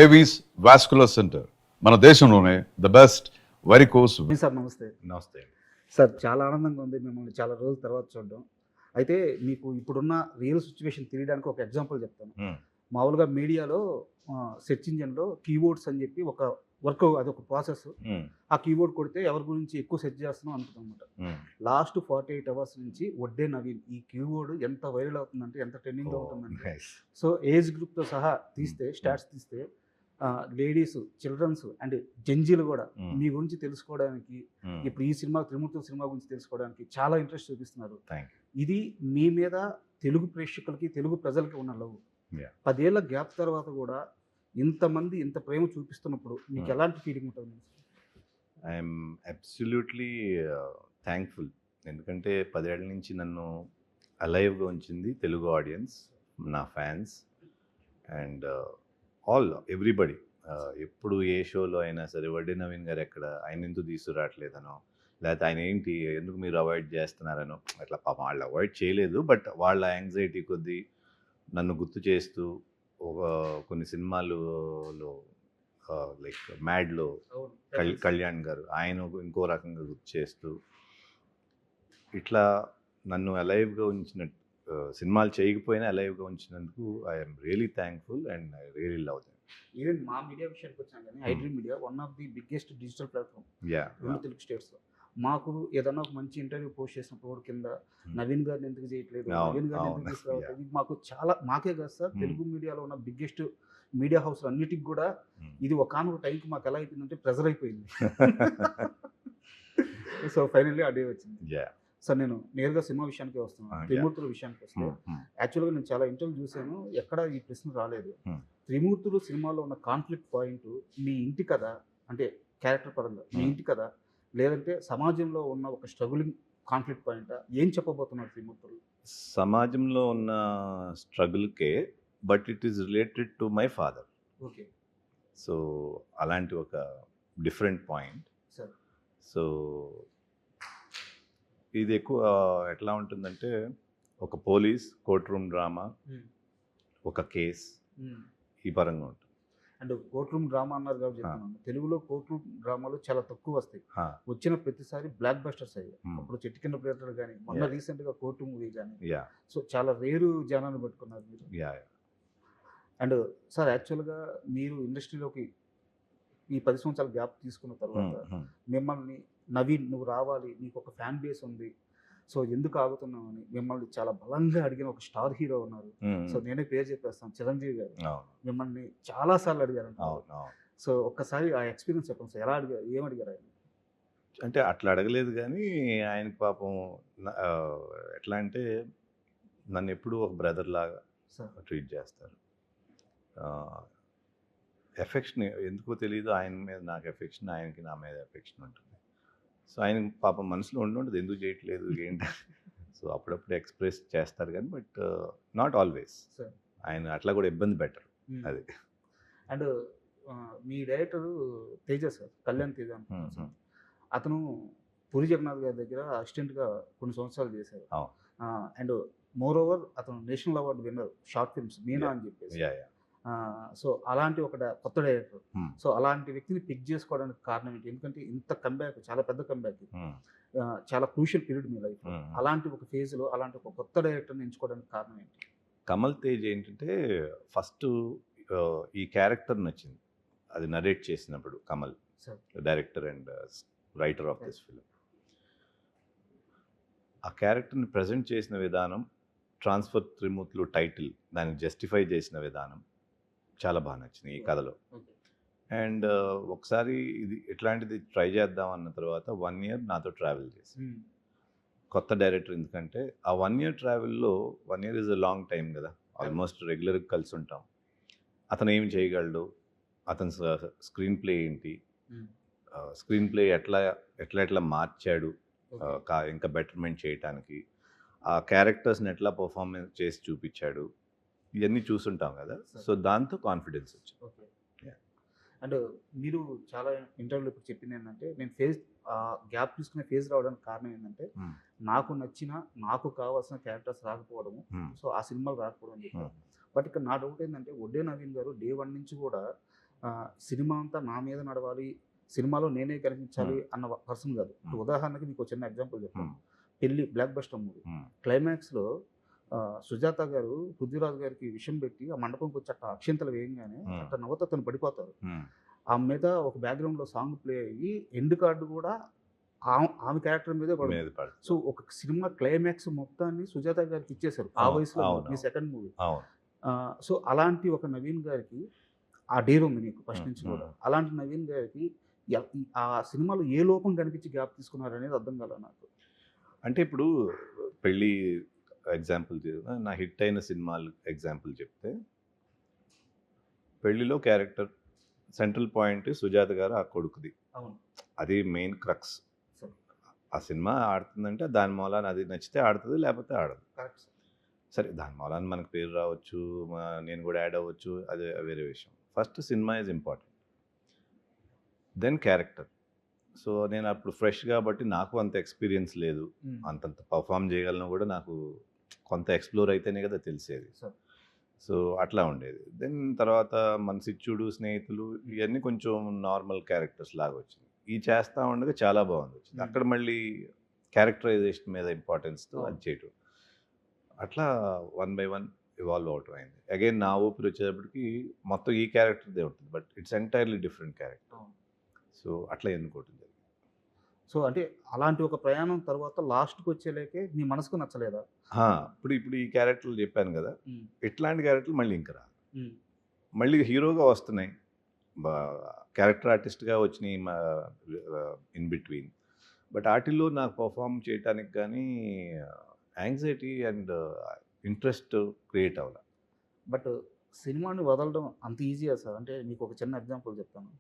Avis vascular centre మన దేశంలోనే the best varicose. Sir నమస్తే. నమస్తే. సార్ చాలా ఆనందంగా ఉంది మిమ్మల్ని చాలా రోజుల తర్వాత చూడడం. అయితే మీకు ఇప్పుడున్న రియల్ సిచ్యువేషన్ తెలియడానికి ఒక ఎగ్జాంపుల్ చెప్తాను. మామూలుగా మీడియాలో సెర్చ్ ఇంజిన్లో కీవర్డ్స్ అని చెప్పి ఒక వర్క్, అదొక ప్రాసెస్. ఆ కీవర్డ్ కొడితే ఎవరి గురించి ఎక్కువ సెర్చ్ చేస్తున్నాం అనుకుంటామన్నమాట. లాస్ట్ 48 అవర్స్ నుంచి వడ్డే నవీన్ ఈ కీవర్డ్ ఎంత వైరల్ అవుతుందంటే, ఎంత ట్రెండింగ్ అవుతుందంటే, సో ఏజ్ గ్రూప్తో సహా తీస్తే, స్టాట్స్ తీస్తే లేడీస్, చిల్డ్రన్స్ అండ్ జంజీలు కూడా మీ గురించి తెలుసుకోవడానికి, ఇప్పుడు ఈ సినిమా త్రిమూర్తుల సినిమా గురించి తెలుసుకోవడానికి చాలా ఇంట్రెస్ట్ చూపిస్తున్నారు. ఇది మీ మీద తెలుగు ప్రేక్షకులకి, తెలుగు ప్రజలకి ఉన్న లవ్. 10 ఏళ్ల గ్యాప్ తర్వాత కూడా ఇంతమంది ఇంత ప్రేమ చూపిస్తున్నప్పుడు మీకు ఎలాంటి ఫీలింగ్ ఉంటుంది? I'm absolutely thankful. ఎందుకంటే 10 ఏళ్ల నుంచి నన్ను అలైవ్గా ఉంచింది తెలుగు ఆడియన్స్, నా ఫ్యాన్స్ అండ్ ఎవ్రీబడి. ఎప్పుడు ఏ షోలో అయినా సరే వడ్డే నవీన్ గారు ఎక్కడ, ఆయన ఎందుకు తీసుకురావట్లేదనో, లేకపోతే ఆయన ఏంటి ఎందుకు మీరు అవాయిడ్ చేస్తున్నారనో, అట్లా పాపం వాళ్ళు అవాయిడ్ చేయలేదు, బట్ వాళ్ళ యాంగ్జైటీ కొద్దీ నన్ను గుర్తు చేస్తూ కొన్ని సినిమాలలో లైక్ మ్యాడ్లో కళ్యాణ్ గారు, ఆయన ఇంకో రకంగా గుర్తు చేస్తూ ఇట్లా నన్ను అలైవ్గా ఉంచిన, సినిమాలు చేయకపోయినా అలైవ్గా ఉంచినందుకు I'm really thankful and I really love them. Even మా మీడియా విషయానికి వచ్చాను కానీ iDream media one of the biggest digital platform Telugu స్టేట్స్లో. మాకు ఏదన్నా ఒక మంచి ఇంటర్వ్యూ పోస్ట్ చేసినప్పుడు కింద నవీన్ గారిని ఎందుకు చేయట్లేదు, నవీన్ గారిని ఎందుకు తీసుకురావట్లేదు, మాకు చాలా, మాకే కాదు సార్, తెలుగు మీడియాలో ఉన్న బిగ్గెస్ట్ మీడియా హౌస్ అన్నిటికి కూడా ఇది ఒకనొక టైంకి మాకు ఎలా అయిపోయిందంటే ప్రెజర్ అయిపోయింది. సో ఫైనల్లీ ఆ డే వచ్చింది. సార్ నేను నేరుగా సినిమా విషయానికి వస్తున్నాను. త్రిమూర్తుల విషయానికి వస్తే, యాక్చువల్గా నేను చాలా ఇంటర్వ్యూ చూశాను, ఎక్కడ ఈ ప్రశ్న రాలేదు. త్రిమూర్తులు సినిమాలో ఉన్న కాన్ఫ్లిక్ట్ పాయింట్ మీ ఇంటి కథ, అంటే క్యారెక్టర్ పరంగా మీ ఇంటి కథ, లేదంటే సమాజంలో ఉన్న ఒక స్ట్రగులింగ్ కాన్ఫ్లిక్ట్ పాయింట్, ఏం చెప్పబోతున్నారు త్రిమూర్తులు? సమాజంలో ఉన్న స్ట్రగుల్కే, but it is related to my father. Okay. So అలాంటి ఒక డిఫరెంట్ పాయింట్. సార్ సో ఇది ఎక్కువ ఎట్లా ఉంటుందంటే, ఒక పోలీస్ కోర్ట్ రూమ్ డ్రామా, ఒక కేస్, ఈ పరంగా ఉంటుంది. అండ్ కోర్ట్ రూమ్ డ్రామా అన్నారు కాబట్టి చెప్తున్నాను, తెలుగులో కోర్ట్ రూమ్ డ్రామాలు చాలా తక్కువ వస్తాయి. వచ్చిన ప్రతిసారి బ్లాక్ బస్టర్స్ అయ్యాయి. అప్పుడు చెట్టు కింద ప్లేటర్ కానీ, మొన్న రీసెంట్గా కోర్టు మూవీ కానీ, సో చాలా రేరు జనాన్ని పెట్టుకున్నారు మీరు. అండ్ సార్ యాక్చువల్గా మీరు ఇండస్ట్రీలోకి ఈ 10 సంవత్సరాల గ్యాప్ తీసుకున్న తర్వాత మిమ్మల్ని నవీన్ నువ్వు రావాలి, నీకు ఒక ఫ్యాన్ బేస్ ఉంది, సో ఎందుకు ఆగుతున్నావు అని మిమ్మల్ని చాలా బలంగా అడిగిన ఒక స్టార్ హీరో ఉన్నారు. సో నేనే పేరు చెప్పేస్తాను, చిరంజీవి గారు. మిమ్మల్ని చాలా సార్లు అడిగారు. సో ఒక్కసారి ఆ ఎక్స్పీరియన్స్ చెప్పండి సార్, ఎలా అడిగారు, ఏం అడిగారు ఆయన? అంటే అట్లా అడగలేదు కానీ ఆయనకు పాపం ఎట్లా అంటే, నన్ను ఎప్పుడూ ఒక బ్రదర్ లాగా ట్రీట్ చేస్తారు. ఎఫెక్షన్ ఎందుకో తెలియదు, ఆయన మీద నాకు ఎఫెక్షన్, ఆయనకి నా మీద ఎఫెక్షన్ ఉంటుంది. సో ఆయన పాపం మనసులో ఉండదు ఎందుకు చేయట్లేదు ఏంటి, సో అప్పుడప్పుడు ఎక్స్ప్రెస్ చేస్తారు కానీ, బట్ నాట్ ఆల్వేస్. ఆయన అట్లా కూడా ఇబ్బంది పెట్టరు. అది. And me director Teja sir, Kalyan Teja అనుకుంటున్నాను, అతను పూరి జగన్నాథ్ గారి దగ్గర అసిస్టెంట్గా కొన్ని సంవత్సరాలు చేశారు. అండ్ మోర్ ఓవర్ అతను national award winner short films Meena అని చెప్పేసి. సో అలాంటి ఒక కొత్త డైరెక్టర్, సో అలాంటి వ్యక్తిని పిక్ చేసుకోవడానికి కారణం ఏంటి? ఎందుకంటే ఇంత కంబ్యాక్, చాలా పెద్ద కంబ్యాక్, చాలా క్రూషియల్ పీరియడ్ మీ లైఫ్, అలాంటి ఒక ఫేజ్లో అలాంటి ఒక కొత్త డైరెక్టర్ని ఎంచుకోవడానికి కారణం ఏంటి? కమల్ తేజ్ ఏంటంటే, ఫస్ట్ ఈ క్యారెక్టర్ నచ్చింది, అది నరేట్ చేసినప్పుడు Kamal, director and writer of this film. ఆ క్యారెక్టర్ని ప్రజెంట్ చేసిన విధానం, ట్రాన్స్ఫర్ త్రిమూర్తులు టైటిల్ దాన్ని జస్టిఫై చేసిన విధానం చాలా బాగా నచ్చింది ఈ కథలో. అండ్ ఒకసారి ఇది ఎట్లాంటిది ట్రై చేద్దాం అన్న తర్వాత 1 year నాతో ట్రావెల్ చేసి, కొత్త డైరెక్టర్, ఎందుకంటే ఆ 1 year ట్రావెల్లో, 1 year is a long time కదా, ఆల్మోస్ట్ రెగ్యులర్గా కలిసి ఉంటాం. అతను ఏమి చేయగలడు, అతని స్క్రీన్ ప్లే ఏంటి, స్క్రీన్ ప్లే ఎట్లా మార్చాడు ఇంకా బెటర్మెంట్ చేయటానికి, ఆ క్యారెక్టర్స్ని ఎట్లా పర్ఫార్మెన్స్ చేసి చూపించాడు, ఇవన్నీ చూసుంటాం కదా. సో దాంతో కాన్ఫిడెన్స్ వచ్చింది. అండ్ మీరు చాలా ఇంటర్వ్యూలో ఇప్పుడు చెప్పింది ఏంటంటే, నేను ఫేజ్ గ్యాప్ తీసుకునే ఫేజ్ రావడానికి కారణం ఏంటంటే, నాకు నచ్చిన, నాకు కావాల్సిన క్యారెక్టర్స్ రాకపోవడము, సో ఆ సినిమాలు రాకపోవడం అని చెప్పారు. బట్ ఇక్కడ నా డౌట్ ఏంటంటే, వడ్డే నవీన్ గారు డే 1 నుంచి కూడా సినిమా అంతా నా మీద నడవాలి, సినిమాలో నేనే కనిపించాలి అన్న పర్సన్ కాదు. ఇప్పుడు ఉదాహరణకి మీకు ఒక చిన్న ఎగ్జాంపుల్ చెప్తాను. పెళ్లి బ్లాక్ బస్టర్ మూవీ క్లైమాక్స్‌లో సుజాత గారు పృథ్వీరాజ్ గారికి విషం పెట్టి ఆ మండపంకి వచ్చి అట్ట అక్షింతలు వేయంగానే అట్ట నవ్వుతూ తను పడిపోతారు. ఆమె మీద ఒక బ్యాక్‌గ్రౌండ్‌లో సాంగ్ ప్లే అయ్యి ఎండ్ కార్డ్ కూడా ఆమె క్యారెక్టర్ మీదే పడుతుంది. సో ఒక సినిమా క్లైమాక్స్ మొత్తాన్ని సుజాత గారికి ఇచ్చేశారు. ఆ వయసులో మీ సెకండ్ మూవీ. సో అలాంటి ఒక నవీన్ గారికి ఆ డేర్ ఉంది మీకు ఫస్ట్ నుంచి కూడా. అలాంటి నవీన్ గారికి ఆ సినిమాలో ఏ లోపం కనిపించి గ్యాప్ తీసుకున్నారనేది అర్థం కాలే నాకు. అంటే ఇప్పుడు పెళ్ళి ఎగ్జాంపుల్ నా హిట్ అయిన సినిమాలు ఎగ్జాంపుల్ చెప్తే, పెళ్లిలో క్యారెక్టర్ సెంట్రల్ పాయింట్ సుజాత గారు ఆ కొడుకుది. అవును. అది మెయిన్ క్రక్స్. ఆ సినిమా ఆడుతుందంటే దాని మూలాన అది నచ్చితే ఆడుతుంది, లేకపోతే ఆడదు. కరెక్ట్. సరే, దాని మూలాన మనకు పేరు రావచ్చు, నేను కూడా యాడ్ అవ్వచ్చు, అది వేరే విషయం. First cinema is important, then character. So నేను అప్పుడు ఫ్రెష్ కాబట్టి నాకు అంత ఎక్స్పీరియన్స్ లేదు, అంతంత పర్ఫామ్ చేయగలను కూడా నాకు కొంత ఎక్స్ప్లోర్ అయితేనే కదా తెలిసేది. సో అట్లా ఉండేది. దెన్ తర్వాత మన సిచ్చుడు, స్నేహితులు ఇవన్నీ కొంచెం నార్మల్ క్యారెక్టర్స్ లాగా వచ్చింది. ఈ చేస్తూ ఉండగా చాలా బాగుంది వచ్చింది. అక్కడ మళ్ళీ క్యారెక్టరైజేషన్ మీద ఇంపార్టెన్స్తో అది చేయటం, అట్లా 1 by 1 ఇవాల్వ్ అవటం అయింది. అగైన్ నా ఊపిరి వచ్చేటప్పటికి మొత్తం ఈ క్యారెక్టర్దే ఉంటుంది, but it's entirely different character. So అట్లా ఎన్నుకోవటం జరిగింది. సో అంటే అలాంటి ఒక ప్రయాణం తర్వాత లాస్ట్కి వచ్చేలేకే మీ మనసుకు నచ్చలేదా? ఇప్పుడు ఈ క్యారెక్టర్లు చెప్పాను కదా, ఇట్లాంటి క్యారెక్టర్లు మళ్ళీ ఇంకా రా, మళ్ళీ హీరోగా వస్తున్నాయి, క్యారెక్టర్ ఆర్టిస్ట్గా వచ్చినాయి ఇన్ బిట్వీన్. బట్ వాటిల్లో నాకు పర్ఫామ్ చేయడానికి కానీ యాంగ్జైటీ అండ్ ఇంట్రెస్ట్ క్రియేట్ అవ్వాలి. బట్ సినిమాని వదలడం అంత ఈజీయా సార్? అంటే మీకు ఒక చిన్న ఎగ్జాంపుల్ చెప్తాను.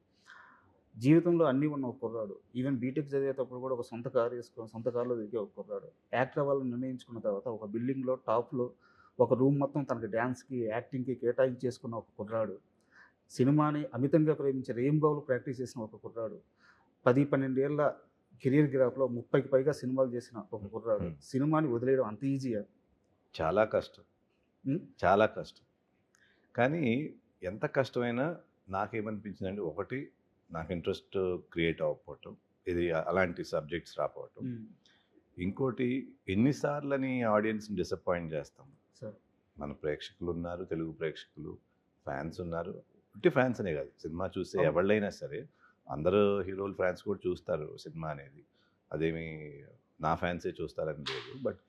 జీవితంలో అన్నీ ఉన్న ఒక కుర్రాడు, ఈవెన్ బీటెక్ చదివేటప్పుడు కూడా ఒక సొంత కారు వేసుకొని సొంత కారులో తిరిగే ఒక కుర్రాడు, యాక్టర్ అవ్వాలని నిర్ణయించుకున్న తర్వాత ఒక బిల్డింగ్లో టాప్లో ఒక రూమ్ మొత్తం తనకి డ్యాన్స్కి, యాక్టింగ్కి కేటాయించేసుకున్న ఒక కుర్రాడు, సినిమాని అమితంగా ప్రేమించే రెయిన్బోలో ప్రాక్టీస్ చేసిన ఒక కుర్రాడు, 10-12 ఏళ్ళ కెరీర్ గ్రాఫ్లో 30కి పైగా సినిమాలు చేసిన ఒక కుర్రాడు, సినిమాని వదిలేయడం అంత ఈజీయా? చాలా కష్టం, చాలా కష్టం. కానీ ఎంత కష్టమైనా నాకేమనిపించిందంటే, ఒకటి నాకు ఇంట్రెస్ట్ క్రియేట్ అవ్వకపోవటం, ఇది అలాంటి సబ్జెక్ట్స్ రాకపోవటం. ఇంకోటి, ఎన్నిసార్లని ఆడియన్స్ని డిసప్పాయింట్ చేస్తాం. మన ప్రేక్షకులు ఉన్నారు, తెలుగు ప్రేక్షకులు, ఫ్యాన్స్ ఉన్నారు. ఉట్టి ఫ్యాన్స్ అనే కాదు, సినిమా చూసే ఎవళ్ళైనా సరే అందరూ హీరోలు ఫ్యాన్స్ కూడా చూస్తారు సినిమా అనేది, అదేమి నా ఫ్యాన్సే చూస్తారని లేదు. బట్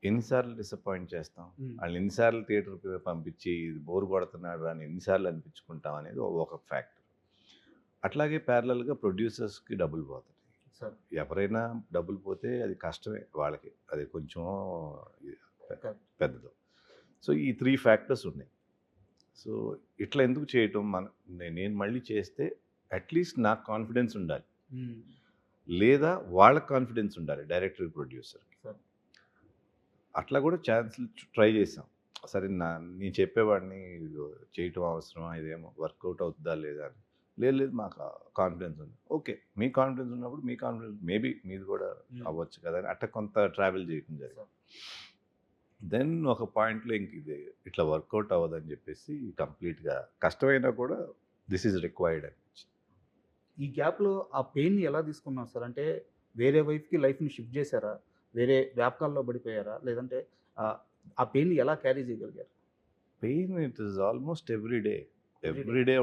ఎన్నిసార్లు డిసప్పాయింట్ చేస్తాం, వాళ్ళు ఎన్నిసార్లు థియేటర్కి పంపించి బోర్ కొడుతున్నాడు అని ఎన్నిసార్లు అనిపించుకుంటాం అనేది ఒక ఫ్యాక్టర్. అట్లాగే ప్యారలల్గా ప్రొడ్యూసర్స్కి డబ్బులు పోతాయి. ఎవరైనా డబ్బులు పోతే అది కష్టమే వాళ్ళకి, అది కొంచెం పెద్దది. సో ఈ 3 ఫ్యాక్టర్స్ ఉన్నాయి. సో ఇట్లా ఎందుకు చేయటం, నేను మళ్ళీ చేస్తే అట్లీస్ట్ నాకు కాన్ఫిడెన్స్ ఉండాలి, లేదా వాళ్ళకి కాన్ఫిడెన్స్ ఉండాలి, డైరెక్టర్, ప్రొడ్యూసర్కి. అట్లా కూడా ఛాన్సులు ట్రై చేసాం. సరే, నేను చెప్పేవాడిని చేయటం అవసరమా, ఇదేమో వర్కౌట్ అవుతుందా లేదా అని. లేదు, మాకు కాన్ఫిడెన్స్ ఉంది. ఓకే, మీ కాన్ఫిడెన్స్ ఉన్నప్పుడు మీ కాన్ఫిడెన్స్ మేబీ మీది కూడా అవ్వచ్చు కదా అని అట్లా కొంత ట్రావెల్ చేయడం జరిగింది. దెన్ ఒక పాయింట్లో ఇంక ఇది ఇట్లా వర్కౌట్ అవ్వదని చెప్పేసి కంప్లీట్గా కష్టమైనా కూడా దిస్ ఈజ్ రిక్వైర్డ్ అనిపించింది. ఈ గ్యాప్లో ఆ పెయిన్ని ఎలా తీసుకున్నారు సార్? అంటే వేరే వైపుకి లైఫ్ని షిఫ్ట్ చేశారా, వేరే వ్యాపకాల్లో పడిపోయారా, లేదంటే ఆ పెయిన్ని ఎలా క్యారీ చేయగలిగారు? Pain it is almost everyday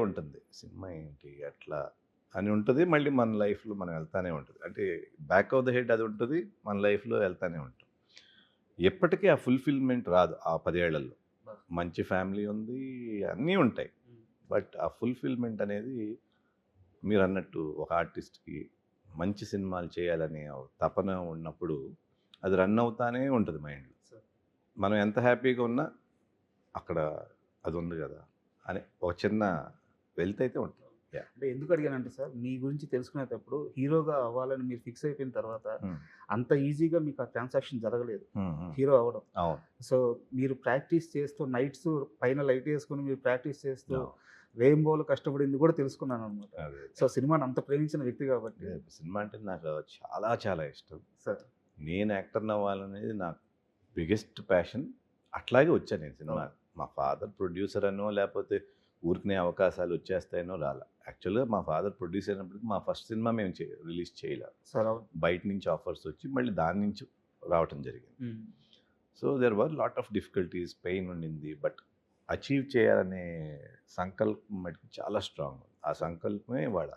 ఉంటుంది. సినిమా ఏంటి అట్లా అని ఉంటుంది, మళ్ళీ మన లైఫ్లో మనం వెళ్తానే ఉంటుంది. అంటే బ్యాక్ ఆఫ్ ద హెడ్ అది ఉంటుంది, మన లైఫ్లో వెళ్తానే ఉంటుంది. ఎప్పటికీ ఆ ఫుల్ఫిల్మెంట్ రాదు. ఆ 10 ఏళ్లలో మంచి ఫ్యామిలీ ఉంది, అన్నీ ఉంటాయి, బట్ ఆ ఫుల్ఫిల్మెంట్ అనేది మీరు అన్నట్టు ఒక ఆర్టిస్ట్కి మంచి సినిమాలు చేయాలనే తపన ఉన్నప్పుడు అది రన్ అవుతానే ఉంటుంది మైండ్లో. మనం ఎంత హ్యాపీగా ఉన్నా అక్కడ అది ఉంది కదా అని ఒక చిన్న వెల్త్ అయితే ఉంటుంది. అంటే ఎందుకు అడిగానంటే సార్, మీ గురించి తెలుసుకునేటప్పుడు హీరోగా అవ్వాలని మీరు ఫిక్స్ అయిపోయిన తర్వాత అంత ఈజీగా మీకు ఆ ట్రాన్సాక్షన్ జరగలేదు హీరో అవ్వడం. సో మీరు ప్రాక్టీస్ చేస్తూ నైట్స్ పైన లైట్ వేసుకుని మీరు ప్రాక్టీస్ చేస్తూ రెయిన్బోలో కష్టపడింది కూడా తెలుసుకున్నాను అనమాట. సో సినిమాని అంత ప్రేమించిన వ్యక్తి కాబట్టి. సినిమా అంటే నాకు చాలా చాలా ఇష్టం సార్. నేను యాక్టర్ని అవ్వాలనేది నాకు బిగ్గెస్ట్ ప్యాషన్. అట్లాగే వచ్చాను నేను సినిమా. మా ఫాదర్ ప్రొడ్యూసర్ అనో లేకపోతే ఊరికనే అవకాశాలు వచ్చేస్తాయనో రాలా. యాక్చువల్గా మా ఫాదర్ ప్రొడ్యూస్ అయినప్పటికి మా ఫస్ట్ సినిమా మేము రిలీజ్ చేయలే. సార్ అవును. బయట నుంచి ఆఫర్స్ వచ్చి మళ్ళీ దాని నుంచి రావటం జరిగింది. So there were lot of difficulties, pain ఉండింది. బట్ అచీవ్ చేయాలనే సంకల్పం మటుకు చాలా స్ట్రాంగ్. ఆ సంకల్పమే వాళ్ళ